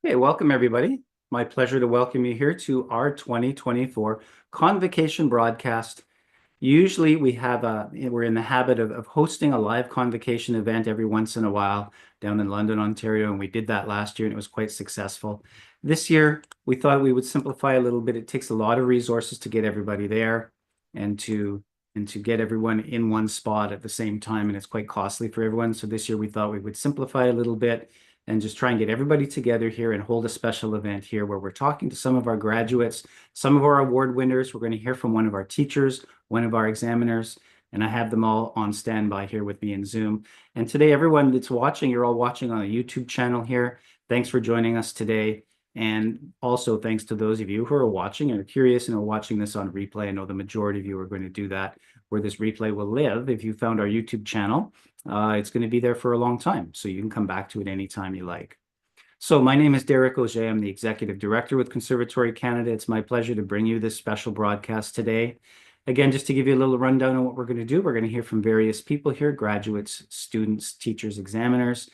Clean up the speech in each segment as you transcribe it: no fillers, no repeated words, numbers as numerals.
Hey, welcome everybody. My pleasure to welcome you here to our 2024 Convocation Broadcast. Usually we're in the habit of hosting a live convocation event every once in a while down in London, Ontario, and we did that last year and it was quite successful. This year, we thought we would simplify a little bit. It takes a lot of resources to get everybody there and to get everyone in one spot at the same time, and it's quite costly for everyone. So this year we thought we would simplify a little bit and just try and get everybody together here and hold a special event here where we're talking to some of our graduates, some of our award winners. We're going to hear from one of our teachers, one of our examiners, and I have them all on standby here with me in Zoom. And today, everyone that's watching, you're all watching on a YouTube channel here. Thanks for joining us today. And also thanks to those of you who are watching and are curious and are watching this on replay. I know the majority of you are going to do that, where this replay will live. If you found our YouTube channel, it's going to be there for a long time, so you can come back to it anytime you like. So my name is Derek Auger. I'm the Executive Director with Conservatory Canada. It's my pleasure to bring you this special broadcast today. Again, just to give you a little rundown on what we're going to do, we're going to hear from various people here, graduates, students, teachers, examiners.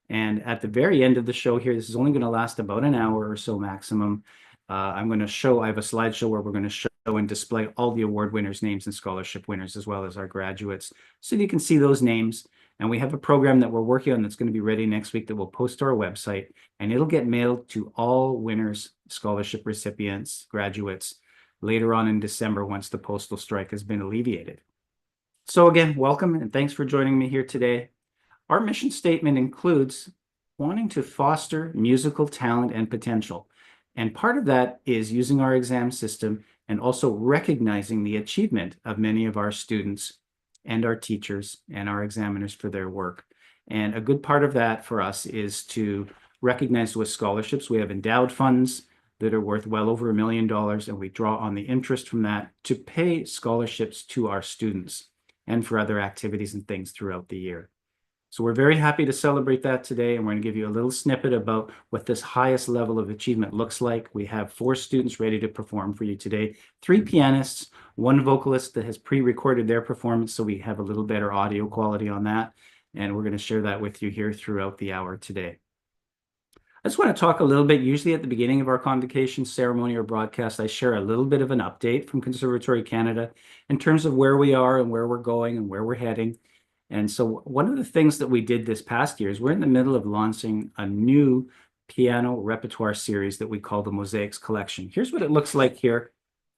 And at the very end of the show here, this is only going to last about an hour or so maximum. I have a slideshow where we're going to show and display all the award winners' names and scholarship winners, as well as our graduates, so you can see those names. And we have a program that we're working on that's going to be ready next week that we'll post to our website, and it'll get mailed to all winners, scholarship recipients, graduates later on in December once the postal strike has been alleviated. So again, welcome and thanks for joining me here today. Our mission statement includes wanting to foster musical talent and potential. And part of that is using our exam system and also recognizing the achievement of many of our students and our teachers and our examiners for their work. And a good part of that for us is to recognize with scholarships. We have endowed funds that are worth well over $1 million, and we draw on the interest from that to pay scholarships to our students and for other activities and things throughout the year. So we're very happy to celebrate that today, and we're going to give you a little snippet about what this highest level of achievement looks like. We have 4 students ready to perform for you today, 3 pianists, 1 vocalist that has pre-recorded their performance, so we have a little better audio quality on that, and we're going to share that with you here throughout the hour today. I just want to talk a little bit. Usually at the beginning of our convocation ceremony or broadcast, I share a little bit of an update from Conservatory Canada in terms of where we are and where we're going and where we're heading. And so one of the things that we did this past year is we're in the middle of launching a new piano repertoire series that we call the Mosaics Collection. Here's what it looks like here.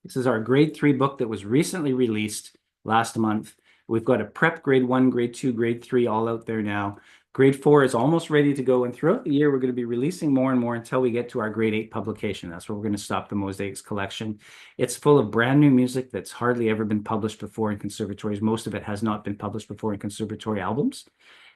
This is our grade 3 book that was recently released last month. We've got a prep grade 1, grade 2, grade 3 all out there now. Grade 4 is almost ready to go, and throughout the year, we're going to be releasing more and more until we get to our grade 8 publication. That's where we're going to stop the Mosaics Collection. It's full of brand new music that's hardly ever been published before in conservatories. Most of it has not been published before in conservatory albums.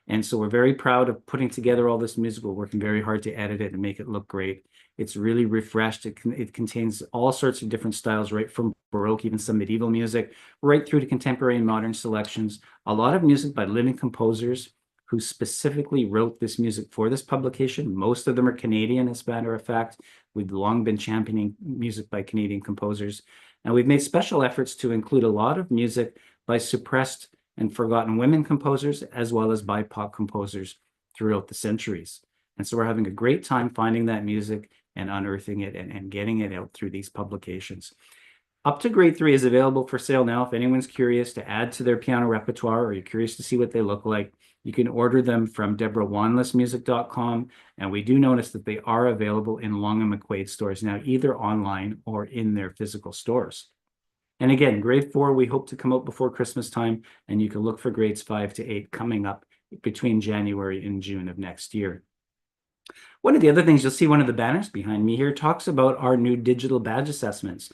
And so we're very proud of putting together all this music. We're working very hard to edit it and make it look great. It's really refreshed. It contains all sorts of different styles, right from Baroque, even some medieval music, right through to contemporary and modern selections. A lot of music by living composers who specifically wrote this music for this publication. Most of them are Canadian, as a matter of fact. We've long been championing music by Canadian composers. And we've made special efforts to include a lot of music by suppressed and forgotten women composers, as well as BIPOC composers throughout the centuries. And so we're having a great time finding that music and unearthing it and getting it out through these publications. Up to grade 3 is available for sale now. If anyone's curious to add to their piano repertoire, or you're curious to see what they look like, you can order them from deborahwanlessmusic.com. And we do notice that they are available in Long and McQuaid stores now, either online or in their physical stores. And again, grade 4, we hope to come out before Christmas time, and you can look for grades 5 to 8 coming up between January and June of next year. One of the other things, you'll see one of the banners behind me here talks about our new digital badge assessments.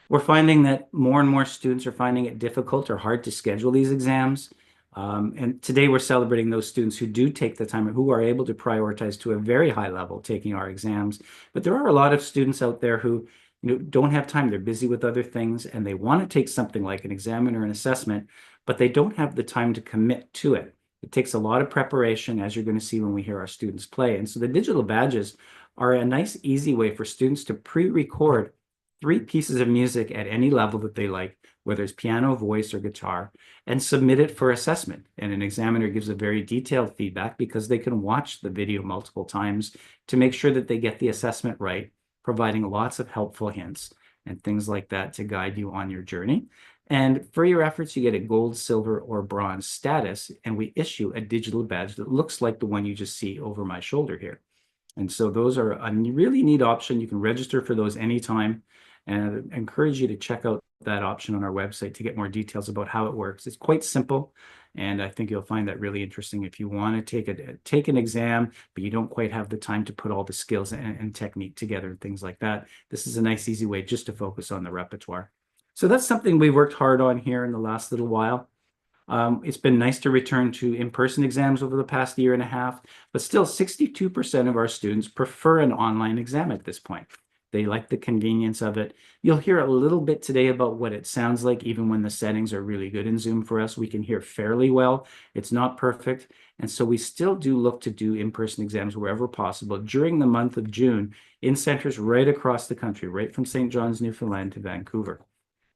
We're finding that more and more students are finding it difficult or hard to schedule these exams. And today we're celebrating those students who do take the time, who are able to prioritize to a very high level taking our exams. But there are a lot of students out there who don't have time. They're busy with other things, and they want to take something like an exam or an assessment, but they don't have the time to commit to it. It takes a lot of preparation, as you're going to see when we hear our students play. And so the digital badges are a nice, easy way for students to pre-record 3 pieces of music at any level that they like whether it's piano, voice, or guitar, and submit it for assessment. And an examiner gives a very detailed feedback because they can watch the video multiple times to make sure that they get the assessment right, providing lots of helpful hints and things like that to guide you on your journey. And for your efforts, you get a gold, silver, or bronze status, and we issue a digital badge that looks like the one you just see over my shoulder here. And so those are a really neat option. You can register for those anytime, and I encourage you to check out that option on our website to get more details about how it works. It's quite simple, and I think you'll find that really interesting if you want to take an exam, but you don't quite have the time to put all the skills and technique together and things like that. This is a nice, easy way just to focus on the repertoire. So that's something we worked hard on here in the last little while. It's been nice to return to in-person exams over the past year and a half, but still 62% of our students prefer an online exam at this point. They like the convenience of it. You'll hear a little bit today about what it sounds like, even when the settings are really good in Zoom for us. We can hear fairly well. It's not perfect. And so we still do look to do in-person exams wherever possible during the month of June in centers right across the country, right from St. John's, Newfoundland to Vancouver.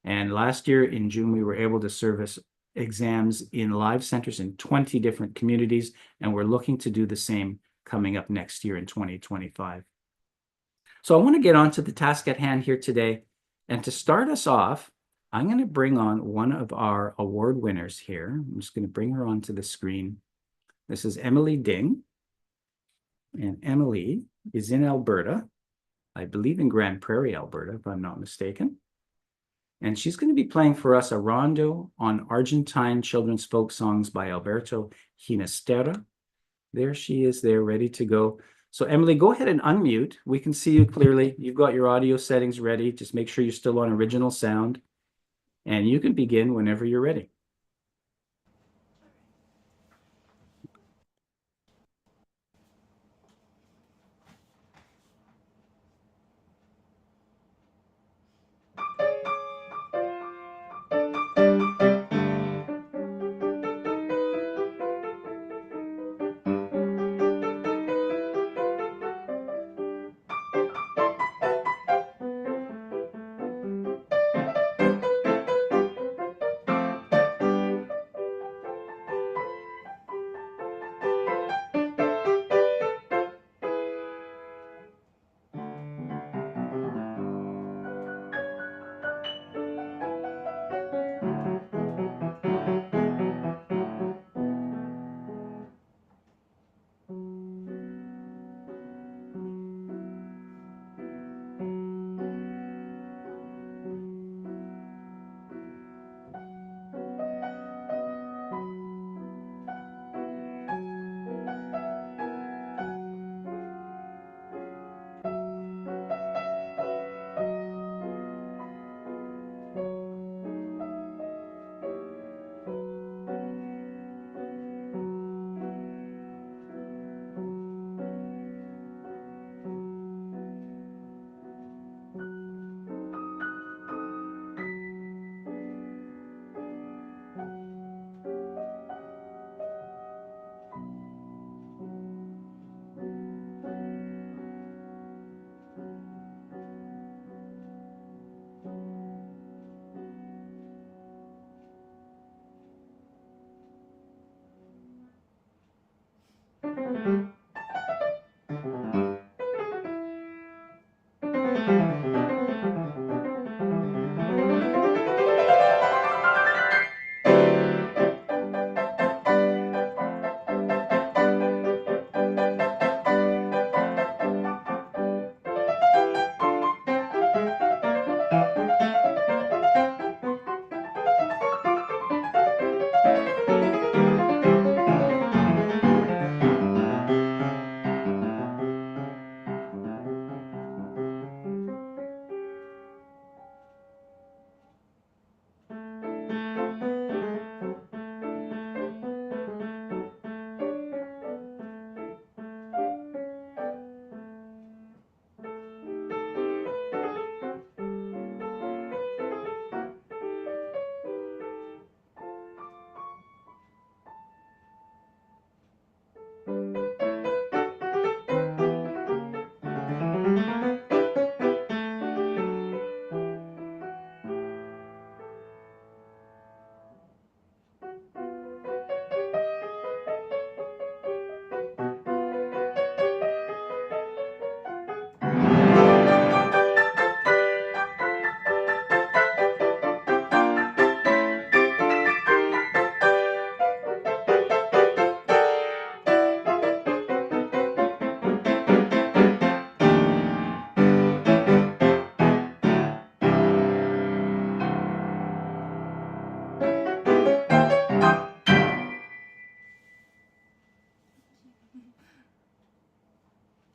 And last year in June, we were able to service exams in live centers in 20 different communities, and we're looking to do the same coming up next year in 2025. So I want to get on to the task at hand here today. And to start us off, I'm going to bring on one of our award winners here. I'm just going to bring her onto the screen. This is Emily Ding. And Emily is in Alberta, I believe in Grand Prairie, Alberta, if I'm not mistaken. And she's going to be playing for us a rondo on Argentine children's folk songs by Alberto Ginastera. There she is there, ready to go. So Emily, go ahead and unmute. We can see you clearly. You've got your audio settings ready. Just make sure you're still on original sound. And you can begin whenever you're ready.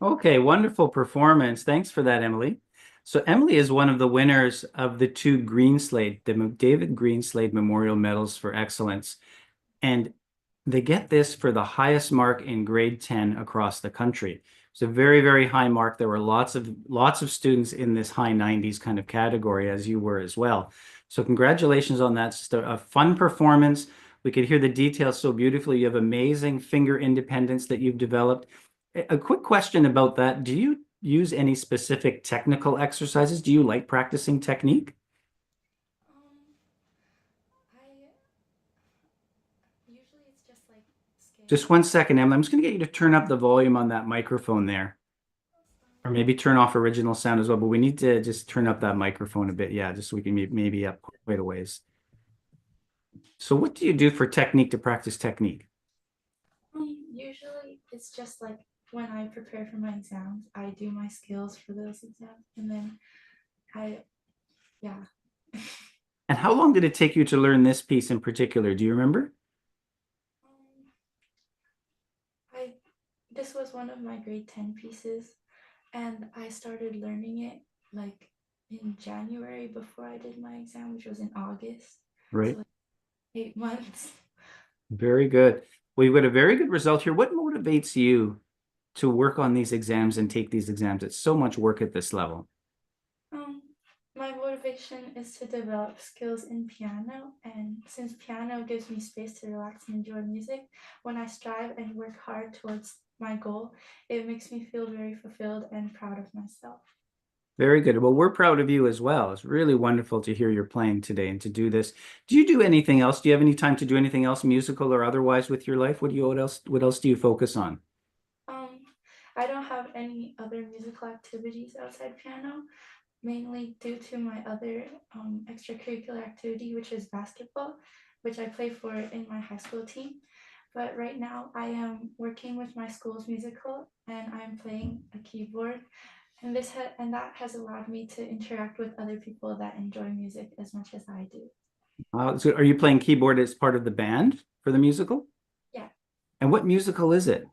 Okay, wonderful performance. Thanks for that, Emily. So Emily is one of the winners of the two Greenslade, the David Greenslade Memorial Medals for Excellence. And they get this for the highest mark in grade 10 across the country. It's a very, very high mark. There were lots of students in this high 90s kind of category, as you were as well. So congratulations on that. It's just a fun performance. We could hear the details so beautifully. You have amazing finger independence that you've developed. A quick question about that. Do you use any specific technical exercises? Do you like practicing technique? Um, I usually it's just like Just scales. one second, Emily. I'm just going to get you to turn up the volume on that microphone there. Or maybe turn off original sound as well, but we need to just turn up that microphone a bit. Yeah, just so we can maybe up quite a ways. So what do you do for technique to practice technique? Usually it's just like when I prepare for my exams, I do my skills for those exams, and then I yeah. And how long did it take you to learn this piece in particular? Do you remember? um, I this was one of my grade 10 pieces, and I started learning it like in January before I did my exam, which was in August. So Right. like 8 months. Very good. Well, you've got a very good result here. What motivates you to work on these exams and take these exams? It's so much work at this level. Um, my motivation is to develop skills in piano, and since piano gives me space to relax and enjoy music, when I strive and work hard towards my goal, it makes me feel very fulfilled and proud of myself. Very good. Well, we're proud of you as well. It's really wonderful to hear you're playing today and to do this. Do you do anything else? Do you have any time to do anything else, musical or otherwise, with your life? What else do you focus on? Um, I don't have any other musical activities outside piano, mainly due to my other extracurricular activity, which is basketball, which I play for in my high school team. But right now, I am working with my school's musical, and I'm playing a keyboard, and and that has allowed me to interact with other people that enjoy music as much as I do. So are you playing keyboard as part of the band for the musical? Yeah. And what musical is it?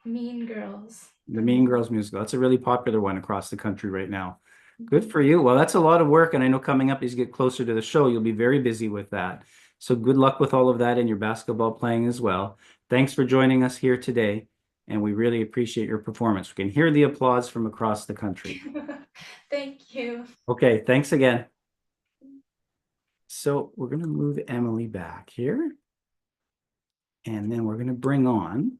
Mean Girls, The the Mean movie. Girls musical. That's a really popular one across the country right now. Good Mhm. for you. Well, that's a lot of work, and I know coming up as you get closer to the show, you'll be very busy with that. So good luck with all of that and your basketball playing as well. Thanks for joining us here today, and we really appreciate your performance. We can hear the applause from across the country. Thank you. Okay, thanks again. So we're going to move Emily back here, and then we're going to bring on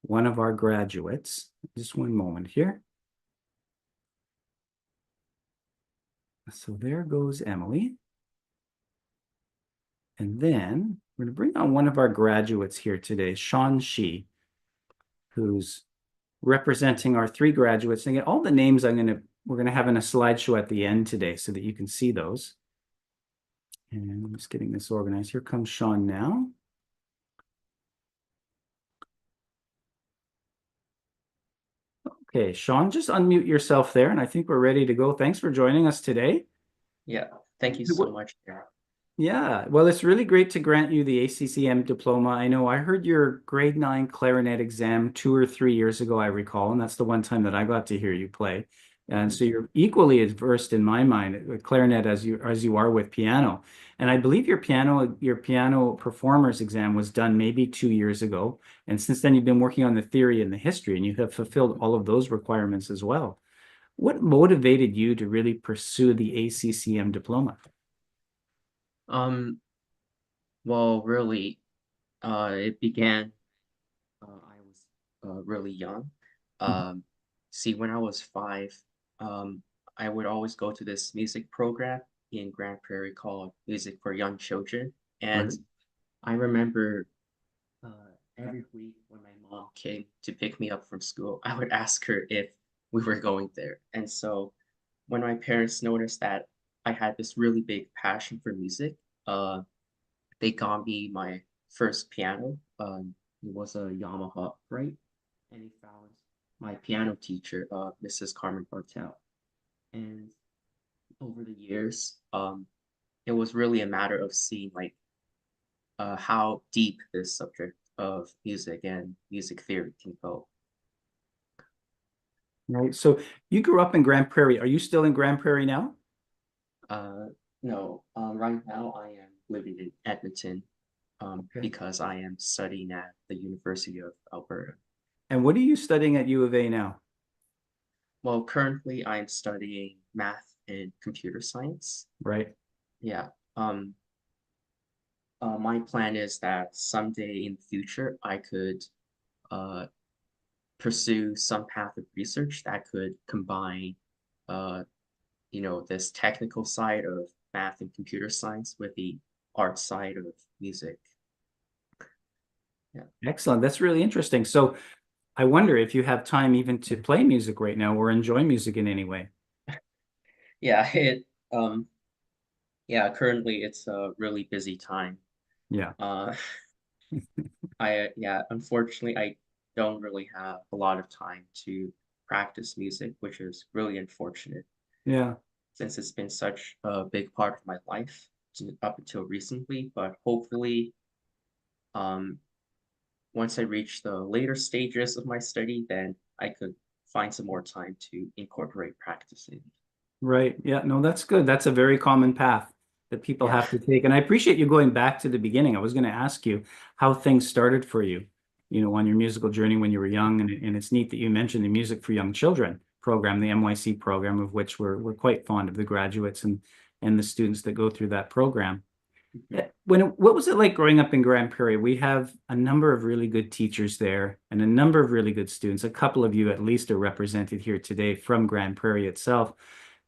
one of our graduates. Just one moment here. So there goes Emily. And then we're going to bring on one of our graduates here today, Sean Shi, who's representing our three graduates. And again, all the names we're going to have in a slideshow at the end today so that you can see those. And I'm just getting this organized. Here comes Sean now. Okay, Sean, just unmute yourself there, and I think we're ready to go. Thanks for joining us today. Yeah, thank you so much, Sarah. Yeah, well, it's really great to grant you the ACCM diploma. I know I heard your grade 9 clarinet exam 2 or 3 years ago, I recall, and that's the one time that I got to hear you play. And so you're equally as versed in my mind with clarinet as you are with piano. And I believe your piano performers exam was done maybe 2 years ago. And since then you've been working on the theory and the history, and you have fulfilled all of those requirements as well. What motivated you to really pursue the ACCM diploma? Um, well, really, it began, I was really young. Um, See, when I was 5, um, I would always go to this music program in Grand Prairie called Music for Young Children. And Right. I remember every week when my mom came to pick me up from school, I would ask her if we were going there. And so when my parents noticed that I had this really big passion for music, uh, they got me my first piano. It was a Yamaha upright, and he found my piano teacher, Mrs. Carmen Bartel. And over the years, it was really a matter of seeing how deep this subject of music and music theory can go. Right. So you grew up in Grand Prairie. Are you still in Grand Prairie now? No, right now I am living in Edmonton, Okay. because I am studying at the University of Alberta. And what are you studying at U of A now? Well, currently I'm studying math and computer science. Right. Yeah. My plan is that someday in the future I could uh, pursue some path of research that could combine, uh, this technical side of math and computer science with the art side of music. Yeah. Excellent. That's really interesting. So I wonder if you have time even to play music right now or enjoy music in any way. Yeah, um yeah, currently it's a really busy time. Yeah. Uh yeah, unfortunately I don't really have a lot of time to practice music, which is really unfortunate Yeah. since it's been such a big part of my life up until recently, but hopefully um once I reach the later stages of my study, then I could find some more time to incorporate practicing. Right. Yeah. No, that's good. That's a very common path that people Yeah. have to take. And I appreciate you going back to the beginning. I was going to ask you how things started for you, on your musical journey when you were young. And it's neat that you mentioned the Music for Young Children program, the MYC program, of which we're quite fond of the graduates and the students that go through that program. Mhm. What was it like growing up in Grand Prairie? We have a number of really good teachers there and a number of really good students. A couple of you at least are represented here today from Grand Prairie itself.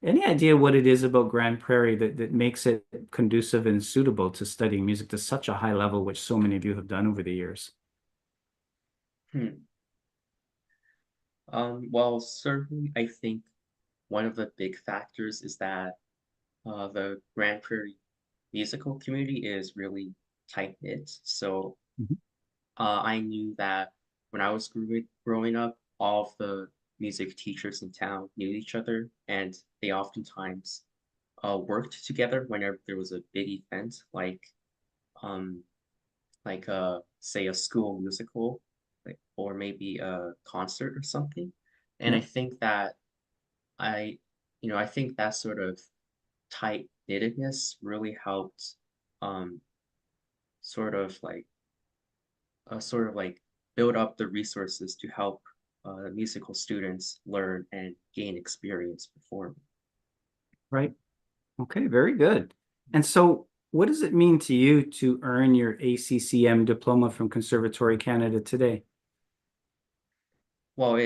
Any idea what it is about Grand Prairie that makes it conducive and suitable to studying music to such a high level, which so many of you have done over the years? Hmm. Well, certainly, I think one of the big factors is that the Grand Prairie musical community is really tight knit. So Mhm. I knew that when I was growing up, all of the music teachers in town knew each other, and they oftentimes worked together whenever there was a big event, um, say a school musical, or maybe a concert or something. And Yeah, I think that I, I think that sort of tight knittedness really helped, um, sort of like, sort of like build up the resources to help musical students learn and gain experience performing. right. Okay, very good. And so what does it mean to you to earn your ACCM diploma from Conservatory Canada today? Well,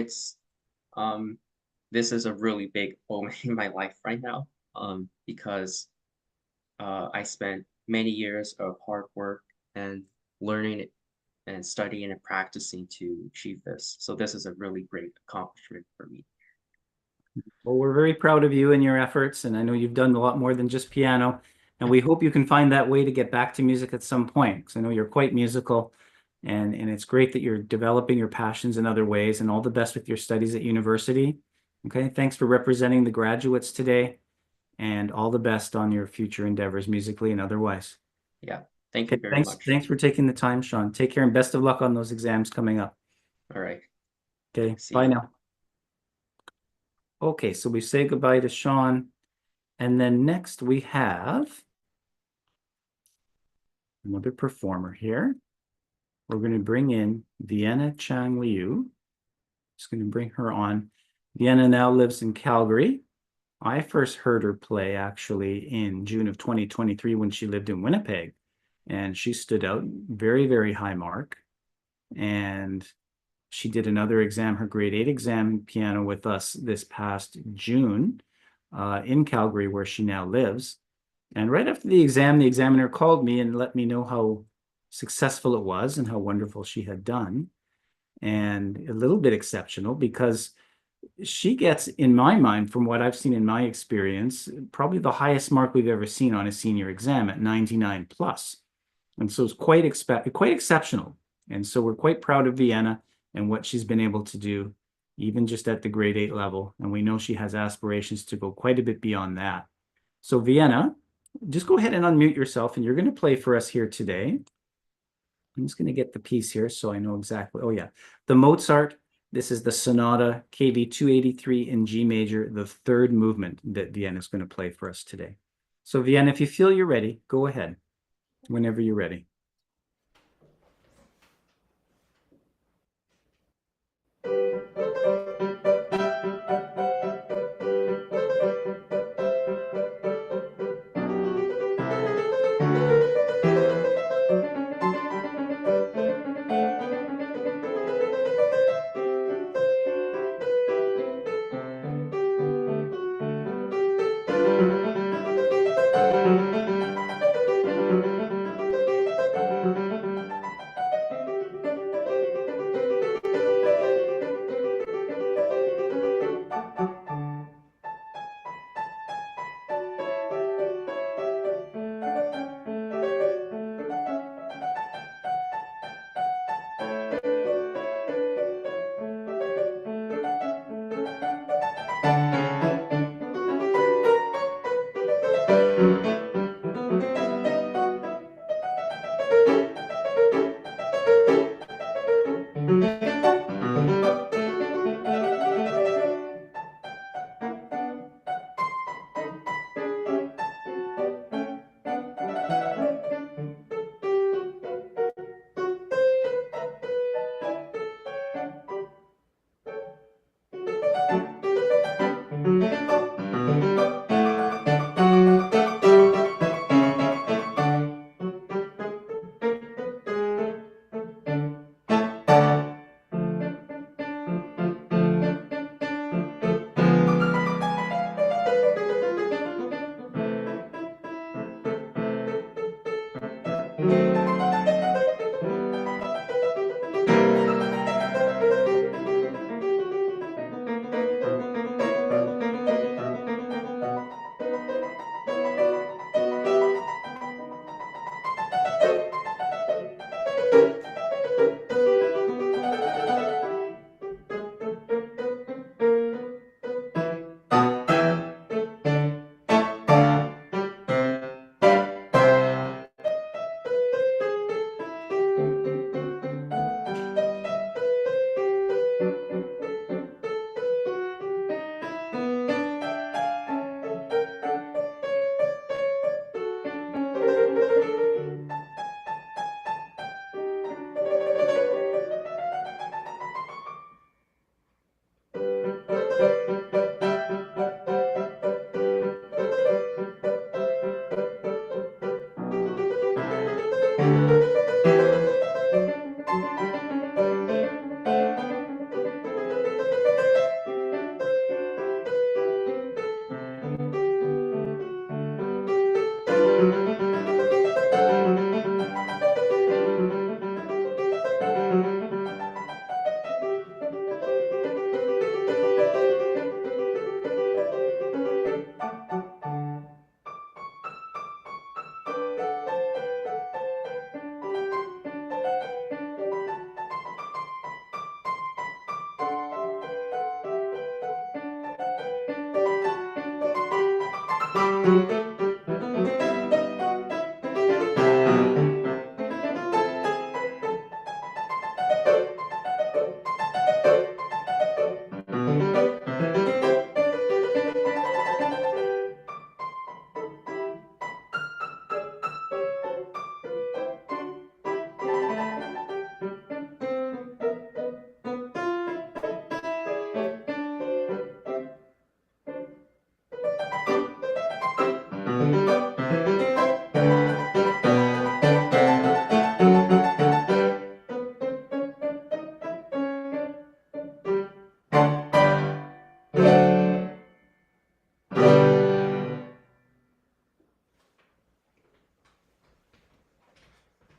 um, this is a really big moment in my life right now, because I spent many years of hard work and learning and studying and practicing to achieve this. So this is a really great accomplishment for me. Well, we're very proud of you and your efforts, and I know you've done a lot more than just piano. And we hope you can find that way to get back to music at some point, because I know you're quite musical, and it's great that you're developing your passions in other ways. And all the best with your studies at university. Okay, thanks for representing the graduates today, and all the best on your future endeavors musically and otherwise. Yeah, thank you Okay, very thanks. much. Thanks for taking the time, Sean. Take care and best of luck on those exams coming up. All right, Okay, see bye you. now. Okay, so we say goodbye to Sean. And then next we have another performer here. We're going to bring in Vienna Chang Lu. Just going to bring her on. Vienna now lives in Calgary. I first heard her play actually in June of 2023 when she lived in Winnipeg. And she stood out very, very high mark. And she did another exam, her grade 8 exam in piano with us this past June in Calgary, where she now lives. And right after the exam, the examiner called me and let me know how successful it was and how wonderful she had done. And a little bit exceptional because she gets, in my mind, from what I've seen in my experience, probably the highest mark we've ever seen on a senior exam at 99 plus. And so it's quite exceptional. And so we're quite proud of Vienna and what she's been able to do, even just at the grade 8 level. And we know she has aspirations to go quite a bit beyond that. So Vienna, just go ahead and unmute yourself, and you're going to play for us here today. I'm just going to get the piece here so I know exactly. Oh, yeah. The Mozart This is the Sonata KV 283 in G major, the third movement that Vienna is going to play for us today. So Vienna, if you feel you're ready, go ahead whenever you're ready.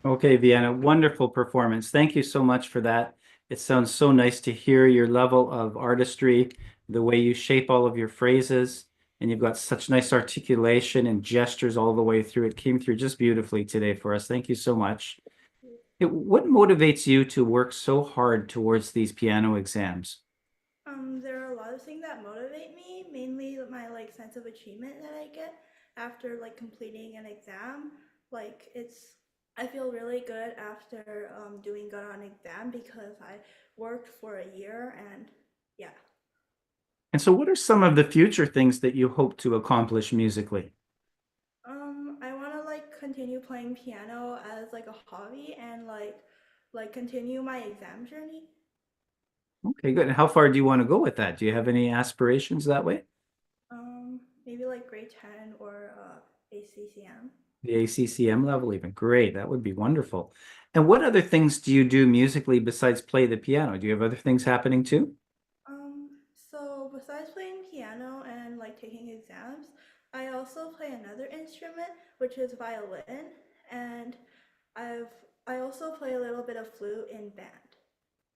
Okay, Vienna, wonderful performance. Thank you so much for that. It sounds so nice to hear your level of artistry, the way you shape all of your phrases, and you've got such nice articulation and gestures all the way through. It came through just beautifully today for us. Thank you so much. What motivates you to work so hard towards these piano exams? There are a lot of things that motivate me, mainly my sense of achievement that I get after completing an exam. It's I feel really good after doing good on exam because I worked for a year and yeah. And so what are some of the future things that you hope to accomplish musically? I want to like continue playing piano as like a hobby and like continue my exam journey. Okay, good. And how far do you want to go with that? Do you have any aspirations that way? Maybe like grade 10 or ACCM. The ACCM level even. Great. That would be wonderful. And what other things do you do musically besides play the piano? Do you have other things happening too? So besides playing piano and like taking exams, I also play another instrument, which is violin, and I've I also play a little bit of flute in band.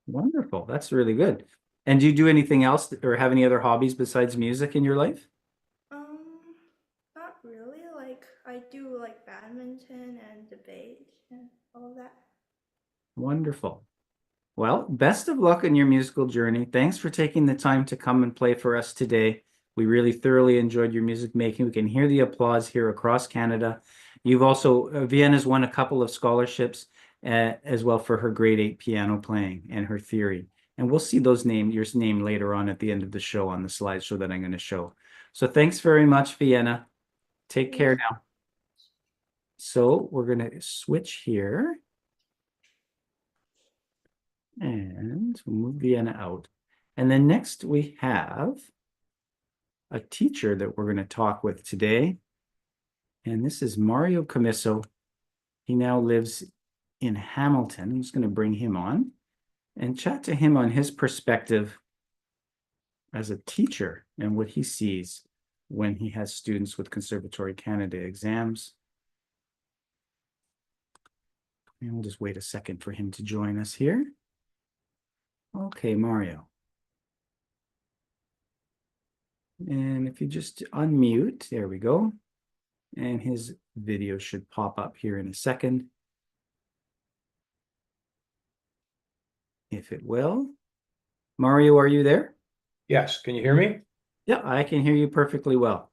Wonderful. That's really good. And do you do anything else or have any other hobbies besides music in your life? Um, Not really. Like I do like badminton and debate and all of that. Wonderful. Well, best of luck in your musical journey. Thanks for taking the time to come and play for us today. We really thoroughly enjoyed your music making. We can hear the applause here across Canada. You've also, Vienna's won a couple of scholarships as well for her grade 8 piano playing and her theory. And we'll see your name later on at the end of the show on the slideshow that I'm going to show. So thanks very much, Vienna. Take Thank care you. now. So we're going to switch here. And we'll move Vienna out. And then next we have a teacher that we're going to talk with today. And this is Mario Commisso. He now lives in Hamilton. I'm just going to bring him on and chat to him on his perspective as a teacher and what he sees when he has students with Conservatory Canada exams. And we'll just wait a second for him to join us here. Okay, Mario. And if you just unmute, there we go. And his video should pop up here in a second. If it will. Mario, are you there? Yes, can you hear me? Yeah, I can hear you perfectly well.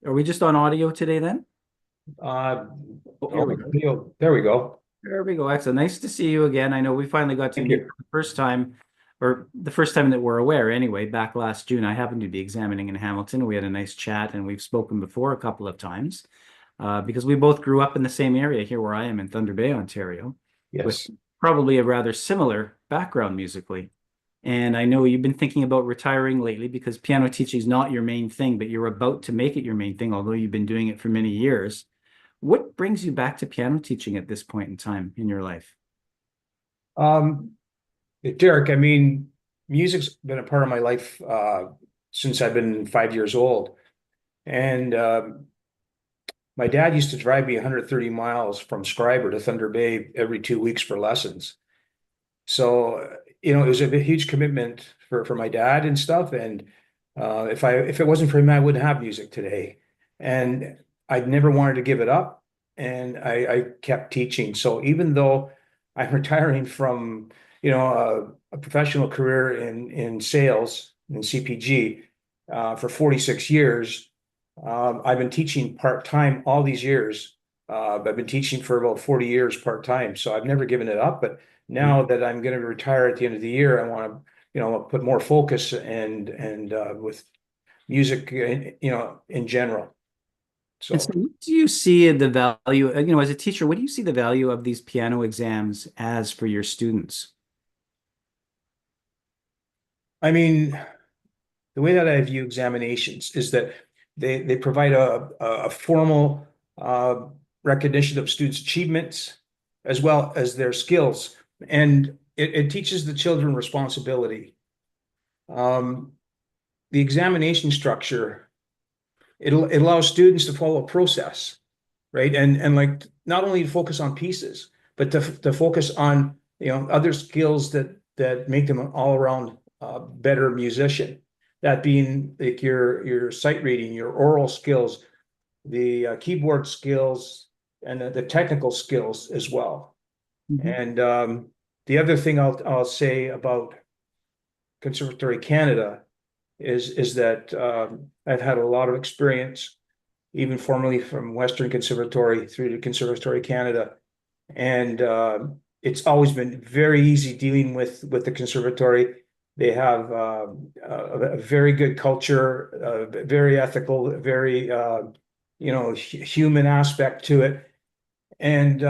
Are we just on audio today then? Uh, Oh, here we go. There we go. There we go. Excellent. Nice to see you again. I know we finally got to Thank meet you. for the first time, or the first time that we're aware anyway, back last June. I happened to be examining in Hamilton. We had a nice chat and we've spoken before a couple of times because we both grew up in the same area here where I am in Thunder Bay, Ontario, with Yes. probably a rather similar background musically. And I know you've been thinking about retiring lately because piano teaching is not your main thing, but you're about to make it your main thing, although you've been doing it for many years. What brings you back to piano teaching at this point in time in your life? Derek, I mean, music's been a part of my life since I've been 5 years old. And my dad used to drive me 130 miles from Schreiber to Thunder Bay every 2 weeks for lessons. So, it was a huge commitment for my dad and stuff. And if it wasn't for him, I wouldn't have music today. And I'd never wanted to give it up. And I kept teaching. So even though I'm retiring from, a professional career in sales in CPG for 46 years, I've been teaching part-time all these years. I've been teaching for about 40 years part-time. So I've never given it up. But now that I'm going to retire at the end of the year, I want to, put more focus and with music, in general. So, And so what do you see the value, as a teacher, what do you see the value of these piano exams as for your students? I mean, the way that I view examinations is that they provide a formal recognition of students' achievements as well as their skills, and it teaches the children responsibility. The examination structure, it allows students to follow a process, right? And like not only to focus on pieces, but to focus on other skills that make them an all around better musician. That being like your sight reading, your oral skills, the keyboard skills, and the technical skills as well. And the other thing I'll say about Conservatory Canada is that I've had a lot of experience, even formerly from Western Conservatory through to Conservatory Canada, And it's always been very easy dealing with the conservatory. They have a very good culture, very ethical, very human aspect to it, and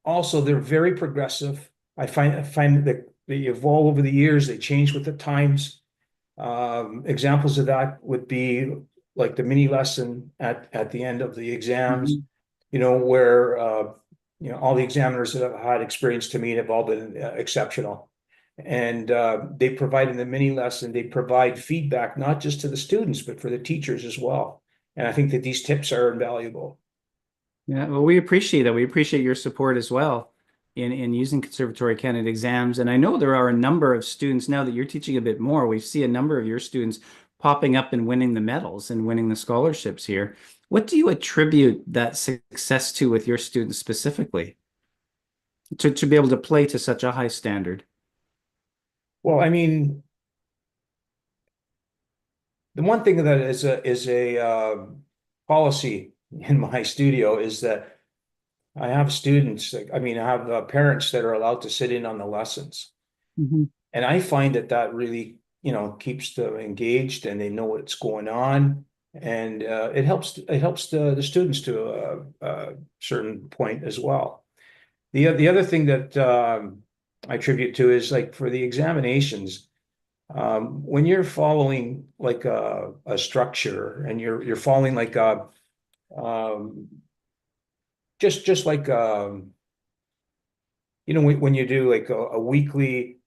also they're very progressive. I find that they evolve over the years. They change with the times. Examples of that would be like the mini lesson at the end of the exams, where all the examiners that have had experience to me have all been exceptional. And they provide in the mini lesson, they provide feedback, not just to the students, but for the teachers as well. And I think that these tips are invaluable. Yeah, well, we appreciate that. We appreciate your support as well in using Conservatory Canada exams. And I know there are a number of students now that you're teaching a bit more. We see a number of your students popping up and winning the medals and winning the scholarships here. What do you attribute that success to with your students specifically? To be able to play to such a high standard? Well, I mean, the one thing that is a policy in my studio is that I have students, I have parents that are allowed to sit in on the lessons. And I find that really, keeps them engaged and they know what's going on. And it helps the students to a certain point as well. The other thing that I attribute to is like for the examinations, when you're following like a structure and you're following like a just like when you do like a weekly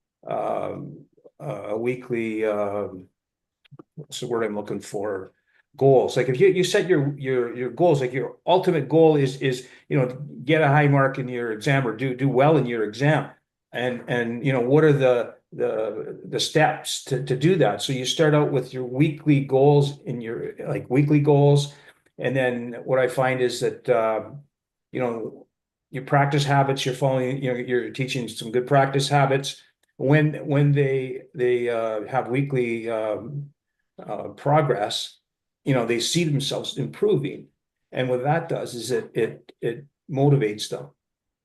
what's the word I'm looking for, goals. Like if you set your goals, like your ultimate goal is get a high mark in your exam or do well in your exam, and what are the steps to do that. So you start out with your weekly goals in your weekly goals, and then what I find is that your practice habits, you're following, you're teaching some good practice habits. When they have weekly progress, they see themselves improving, and what that does is it motivates them.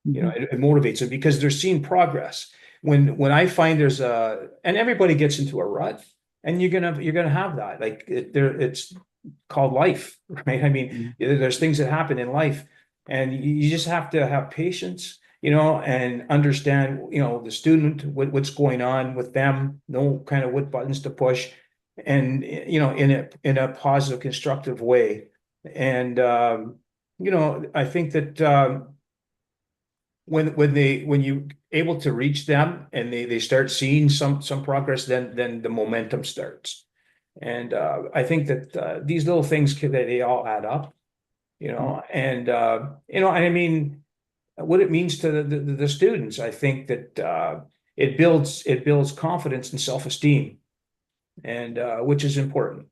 It motivates them because they're seeing progress. When I find and everybody gets into a rut, and you're gonna have that. Like it's called life, right? I mean, there's things that happen in life, and you just have to have patience, and understand, the student, what's going on with them, know kind of what buttons to push, and in a positive, constructive way. And I think that when you able to reach them and they start seeing some progress, then the momentum starts. And I think that these little things they all add up, and I mean, what it means to the students. I think that it builds confidence and self-esteem, and which is important.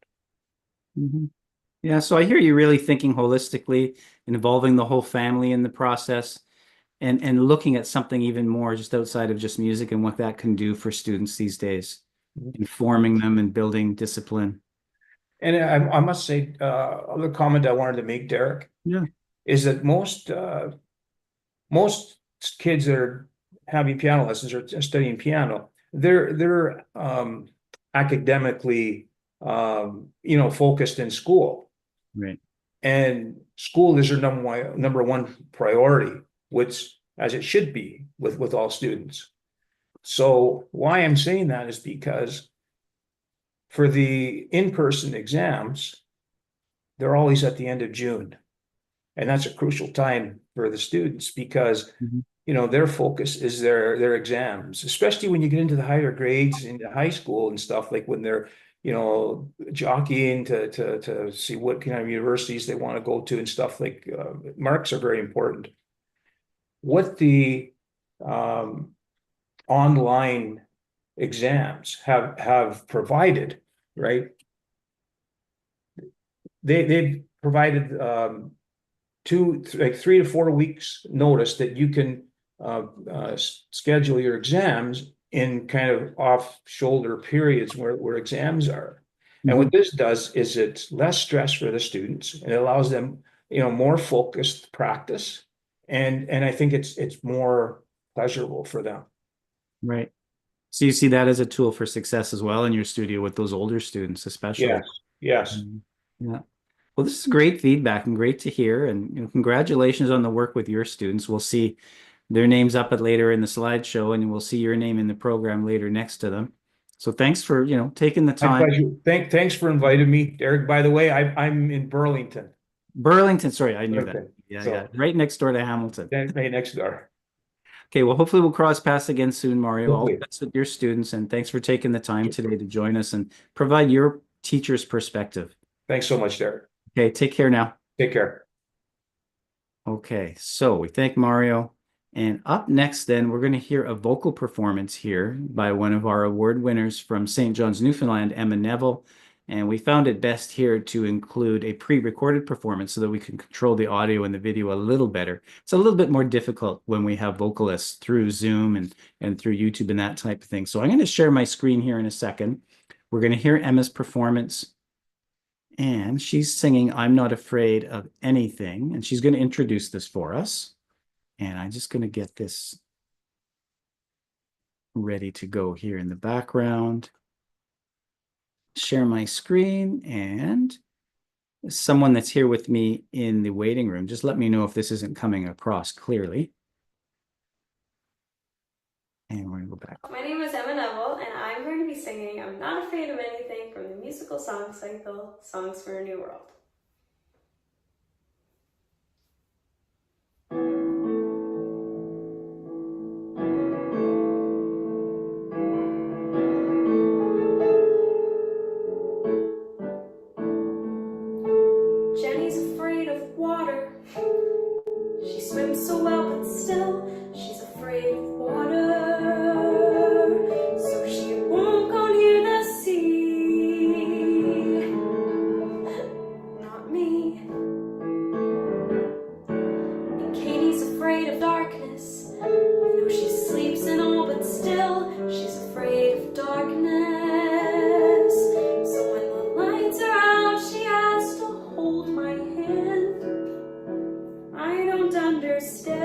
Yeah, so I hear you really thinking holistically, involving the whole family in the process, and looking at something even more just outside of just music and what that can do for students these days, informing them and building discipline. And I must say, other comment I wanted to make, Derek, is that most kids that are having piano lessons or studying piano, they're academically focused in school, right? And school is their number one priority, which as it should be with all students. So why I'm saying that is because for the in-person exams, they're always at the end of June. And that's a crucial time for the students because, their focus is their exams, especially when you get into the higher grades into high school and stuff, like when they're, jockeying to see what kind of universities they want to go to and stuff. Like marks are very important. What the online exams have provided, right? They've provided 3 to 4 weeks notice that you can schedule your exams in kind of off shoulder periods where exams are. And what this does is it's less stress for the students, and it allows them, more focused practice, and I think it's more pleasurable for them. Right. So you see that as a tool for success as well in your studio with those older students, especially. Yes, yes. Yeah. Well, this is great feedback and great to hear. And congratulations on the work with your students. We'll see their names up at later in the slideshow, and we'll see your name in the program later next to them. So thanks for taking the My time. pleasure. Thanks for inviting me, Derek. By the way, I'm in Burlington. Burlington, sorry, I knew that. Okay. Yeah, So- yeah, right next door to Hamilton. Right next door. Okay, well, hopefully we'll cross paths again soon, Mario. All the Hopefully. best with your students, and thanks for taking the time today to join us and provide your teacher's perspective. Thanks so much, Derek. Okay, take care now. Take care. Okay, so we thank Mario. And up next, then, we're going to hear a vocal performance here by one of our award winners from St. John's, Newfoundland, Emma Neville. And we found it best here to include a pre-recorded performance so that we can control the audio and the video a little better. It's a little bit more difficult when we have vocalists through Zoom and through YouTube and that type of thing. So I'm going to share my screen here in a second. We're going to hear Emma's performance. And she's singing I'm Not Afraid of Anything. And she's going to introduce this for us. And I'm just going to get this ready to go here in the background. Share my screen, and someone that's here with me in the waiting room, just let me know if this isn't coming across clearly. And we're going to go back. My name is Emma Neville, and I'm going to be singing I'm Not Afraid of Anything from the musical song cycle, Songs for a New World. Jenny's afraid of water. She swims so well, but still she's afraid of water. So she won't go near the sea. Not me. And Katie's afraid of darkness. You know she sleeps and all, but still she's afraid of darkness. So when the lights are out, she has to hold my hand. I don't understand.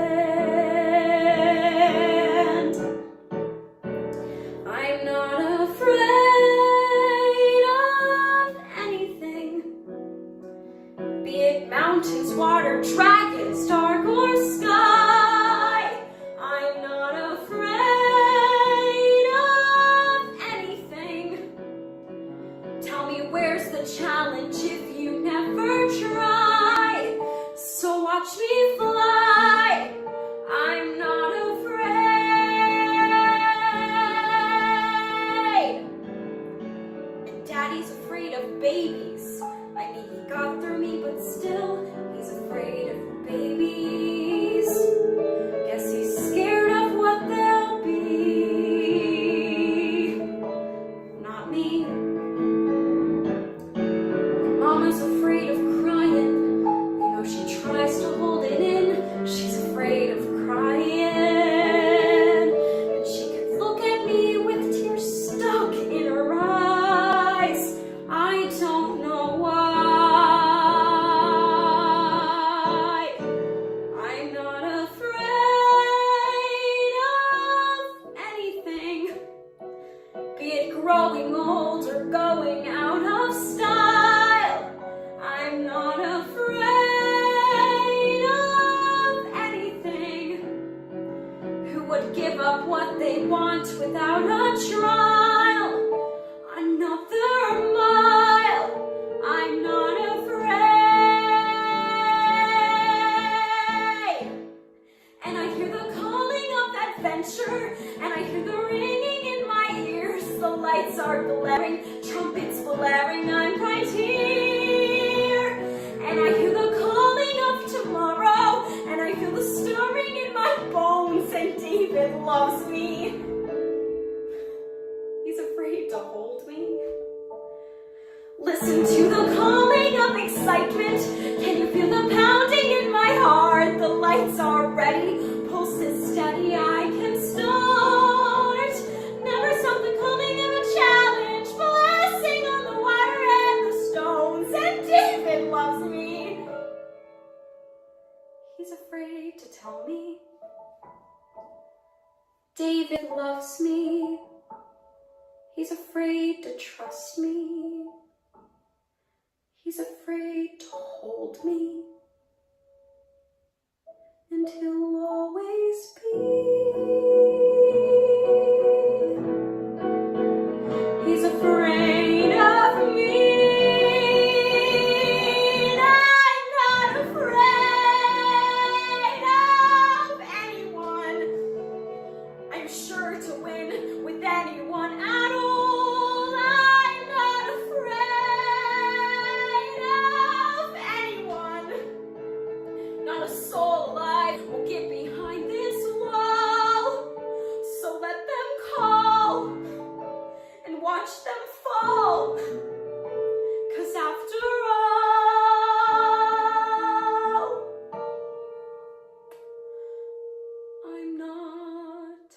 I'm not afraid of anything, be it mountains, water, dragons, dark or sky. I'm not afraid of anything. Tell me where's the challenge if you never try? So watch me fly. I'm not afraid. And Daddy's afraid of babies. I mean, he got through me, but still, he's afraid of babies. Guess he's scared of what they'll be. Not me. And Mama's afraid of crying. You know, she tries to hold it in. She's afraid of crying. And she could look at me with tears stuck in her eyes. I don't know why. I'm not afraid of anything, be it growing old or going out of style. I'm not afraid of anything. Who would give up what they want without a trial? Another mile. I'm not afraid. And I hear the calling of adventure, and I hear the ringing in my ears. The lights are blaring, trumpets blaring, I'm right here. And I hear the calling of tomorrow, and I feel the stirring in my bones, and David loves me. He's afraid to hold me. Listen to the calling of excitement. Can you feel the pounding in my heart? The lights are ready, pulse is steady, I can start. Never stop the calling of a challenge, blessing on the water and the stones, and David loves me. He's afraid to tell loves me. He's afraid to trust me. He's afraid to hold me. And he'll always be. He's afraid of me. And I'm not afraid of anyone. I'm sure to win with anyone at all. I'm not afraid of anyone. Not a soul alive will get behind this wall. So let them call and watch them fall. 'Cause after all, I'm not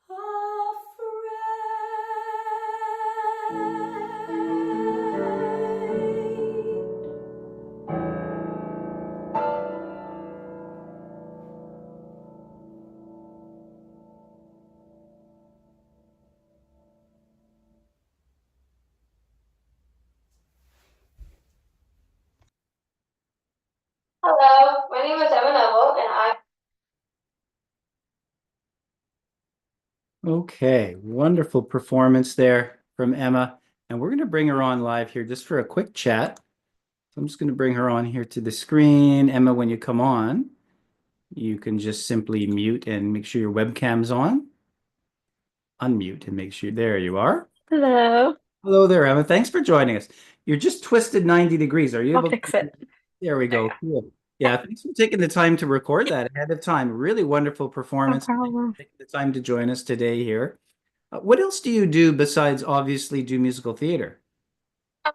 afraid. Hello, my name is Emma Neville, and Okay, wonderful performance there from Emma. And we're going to bring her on live here just for a quick chat. So I'm just going to bring her on here to the screen. Emma, when you come on, you can just simply mute and make sure your webcam's on. Unmute and make sure, there you are. Hello. Hello there, Emma. Thanks for joining us. You're just twisted 90 degrees. Are you I'll able fix to? it. There we go. Cool. Yeah, thanks for taking the time to record that ahead of time. Really wonderful No performance. Thanks for problem. taking the time to join us today here. What else do you do besides obviously do musical theater?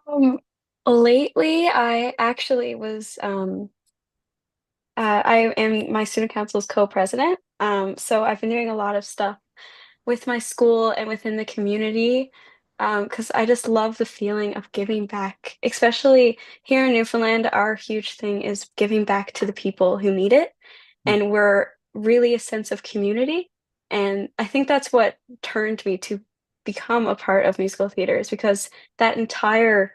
Um, Lately, I actually was I am my student council's co-president. So I've been doing a lot of stuff with my school and within the community, because I just love the feeling of giving back. Especially here in Newfoundland, our huge thing is giving back to the people who need it, and we're really a sense of community. And I think that's what turned me to become a part of musical theater, is because that entire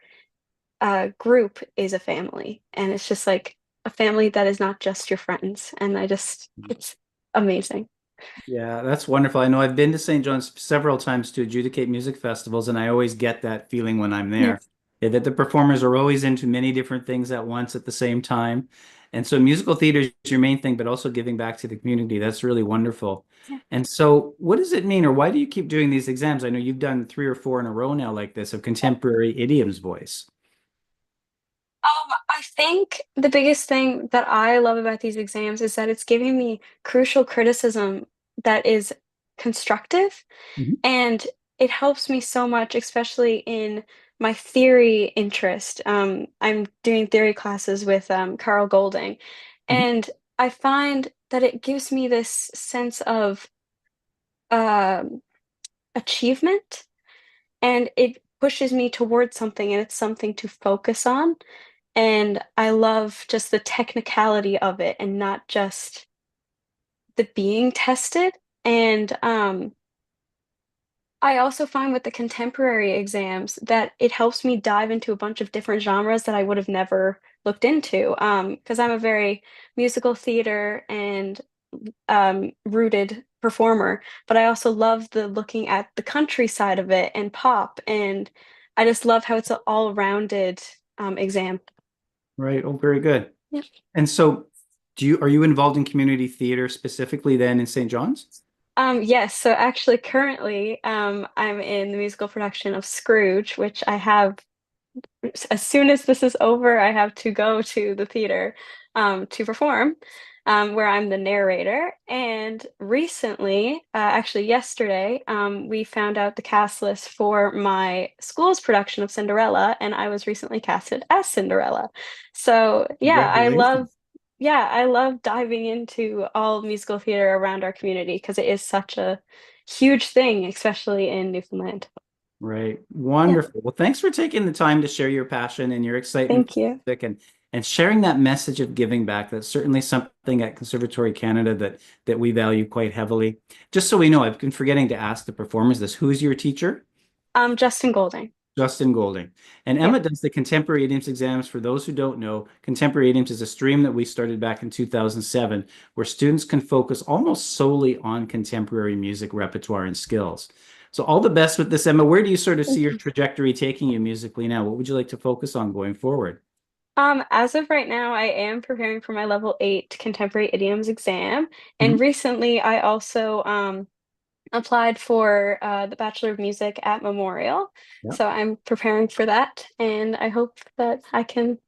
group is a family, and it's just like a family that is not just your friends. And it's amazing. Yeah, that's wonderful. I know I've been to St. John's several times to adjudicate music festivals, and I always get that feeling when I'm there, that the performers are always into many different things at once at the same time. And so musical theater is your main thing, but also giving back to the community. That's really wonderful. Yeah. And so what does it mean, or why do you keep doing these exams? I know you've done 3 or 4 in a row now like this of contemporary idioms voice. I think the biggest thing that I love about these exams is that it's giving me crucial criticism that is constructive, Mhm. and it helps me so much, especially in my theory interest. I'm doing theory classes with Carl Goulding, Mhm. and I find that it gives me this sense of um, achievement, and it pushes me towards something, and it's something to focus on. And I love just the technicality of it and not just the being tested. And I also find with the contemporary exams that it helps me dive into a bunch of different genres that I would have never looked into. Because I'm a very musical theater and rooted performer, but I also love the looking at the country side of it and pop. And I just love how it's an all-rounded exam. Right. Oh, very good. Yeah. And so are you involved in community theater specifically then in St. John's? Yes, so actually currently I'm in the musical production of Scrooge, which I have, as soon as this is over, I have to go to the theater to perform, where I'm the narrator. And recently, actually yesterday, we found out the cast list for my school's production of Cinderella, and I was recently casted as Cinderella. So Congratulations. I love diving into all musical theater around our community because it is such a huge thing, especially in Newfoundland. Right. Yeah, Wonderful. Well, thanks for taking the time to share your passion and your excitement thank for you. music and sharing that message of giving back. That's certainly something at Conservatory Canada that we value quite heavily. Just so we know, I've been forgetting to ask the performers this. Who's your teacher? Justin Goulding. Justin Goulding. And Emma does the Contemporary Idioms exams. For those who don't know, Contemporary Idioms is a stream that we started back in 2007, where students can focus almost solely on contemporary music repertoire and skills. So all the best with this, Emma. Where do you sort of see your trajectory taking you musically now? What would you like to focus on going forward? As of right now, I am preparing for my level 8 contemporary idioms exam. And Mhm. recently I also applied for the Bachelor of Music at Memorial. Yeah. So I'm preparing for that, and I hope that I can